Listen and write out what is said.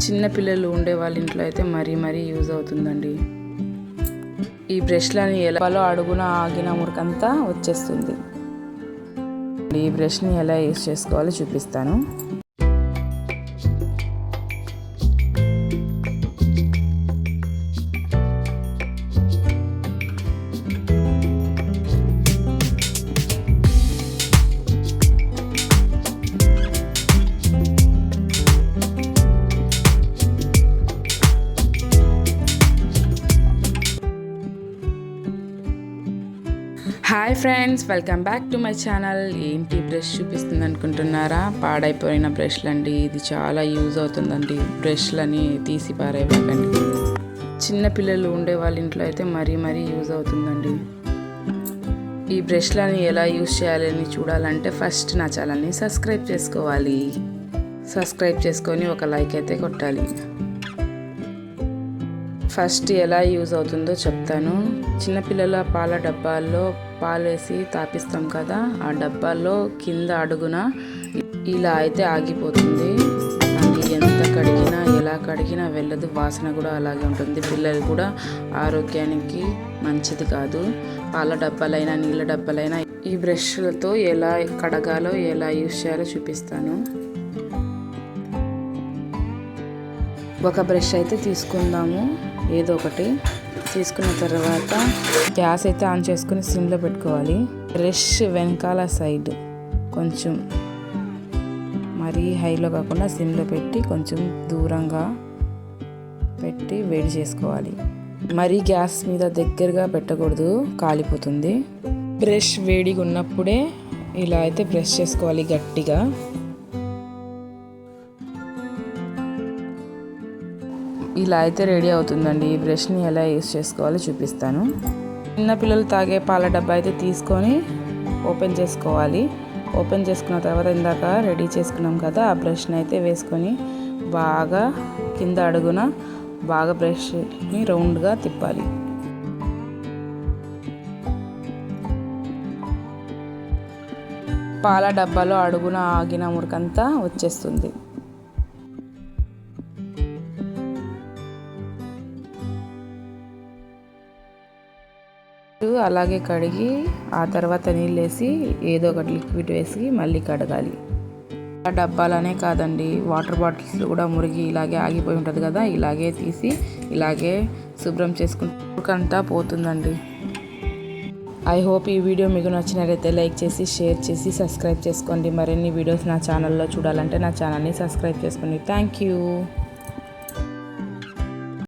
చిన్న పిల్లలు ఉండే వాళ్ళ ఇంట్లో అయితే మరీ యూజ్ అవుతుందండి. ఈ బ్రష్లని ఎలా అడుగున ఆగిన మురికంతా వచ్చేస్తుంది. ఈ బ్రష్ని ఎలా యూజ్ చేసుకోవాలో చూపిస్తాను. Hi friends, welcome back to my channel. ఏంటి బ్రష్ చూపిస్తుంది అనుకుంటున్నారా? పాడైపోయిన బ్రష్లు అండి. ఇది చాలా యూజ్ అవుతుందండి. బ్రష్లని తీసి పారేయకండి. చిన్న పిల్లలు ఉండే వాళ్ళ ఇంట్లో అయితే మరీ యూజ్ అవుతుందండి. ఈ బ్రష్లని ఎలా యూజ్ చేయాలని చూడాలంటే ఫస్ట్ నా ఛానల్ని సబ్స్క్రైబ్ చేసుకోవాలి. సబ్స్క్రైబ్ చేసుకొని ఒక లైక్ అయితే కొట్టాలి. ఫస్ట్ ఎలా యూజ్ అవుతుందో చెప్తాను. చిన్నపిల్లల పాల డబ్బాల్లో పాలు వేసి తాపిస్తాం కదా, ఆ డబ్బాల్లో కింద అడుగున ఇలా అయితే ఆగిపోతుంది. అది ఎంత కడిగినా ఎలా కడిగినా వెళ్ళదు. వాసన కూడా అలాగే ఉంటుంది. పిల్లలు కూడా ఆరోగ్యానికి మంచిది కాదు. పాల డబ్బాలైనా నీళ్ళ డబ్బాలైనా ఈ బ్రష్లతో ఎలా కడగాలో ఎలా యూజ్ చేయాలో చూపిస్తాను. ఒక బ్రష్ అయితే తీసుకుందాము. ఏదో ఒకటి తీసుకున్న తర్వాత గ్యాస్ అయితే ఆన్ చేసుకుని సిమ్లో పెట్టుకోవాలి. బ్రష్ వెనకాల సైడ్ కొంచెం మరీ హైలో కాకుండా సిమ్లో పెట్టి కొంచెం దూరంగా పెట్టి వేడి చేసుకోవాలి. మరీ గ్యాస్ మీద దగ్గరగా పెట్టకూడదు, కాలిపోతుంది. బ్రష్ వేడిగా ఉన్నప్పుడే ఇలా అయితే బ్రష్ చేసుకోవాలి గట్టిగా. ఇలా అయితే రెడీ అవుతుందండి. ఈ బ్రష్ని ఎలా యూజ్ చేసుకోవాలో చూపిస్తాను. చిన్నపిల్లలు తాగే పాల డబ్బా అయితే తీసుకొని ఓపెన్ చేసుకోవాలి. ఓపెన్ చేసుకున్న తర్వాత ఇందాక రెడీ చేసుకున్నాం కదా, ఆ బ్రష్ని అయితే వేసుకొని బాగా కింద అడుగున బాగా బ్రష్ని రౌండ్గా తిప్పాలి. పాల డబ్బాలో అడుగున ఆగిన మురికంతా వచ్చేస్తుంది. అలాగే కడిగి ఆ తర్వాత నీళ్ళు వేసి ఏదో ఒకటి లిక్విడ్ వేసి మళ్ళీ కడగాలి. ఆ డబ్బాలనే కాదండి, వాటర్ బాటిల్స్ కూడా మురిగి ఇలాగే ఆగిపోయి ఉంటుంది కదా, ఇలాగే తీసి ఇలాగే శుభ్రం చేసుకుంటా పోతుందండి. ఐ హోప్ ఈ వీడియో మీకు నచ్చినట్లయితే లైక్ చేసి షేర్ చేసి సబ్స్క్రైబ్ చేసుకోండి. మరిన్ని వీడియోస్ నా ఛానల్లో చూడాలంటే నా ఛానల్ని సబ్స్క్రైబ్ చేసుకోండి. Thank you.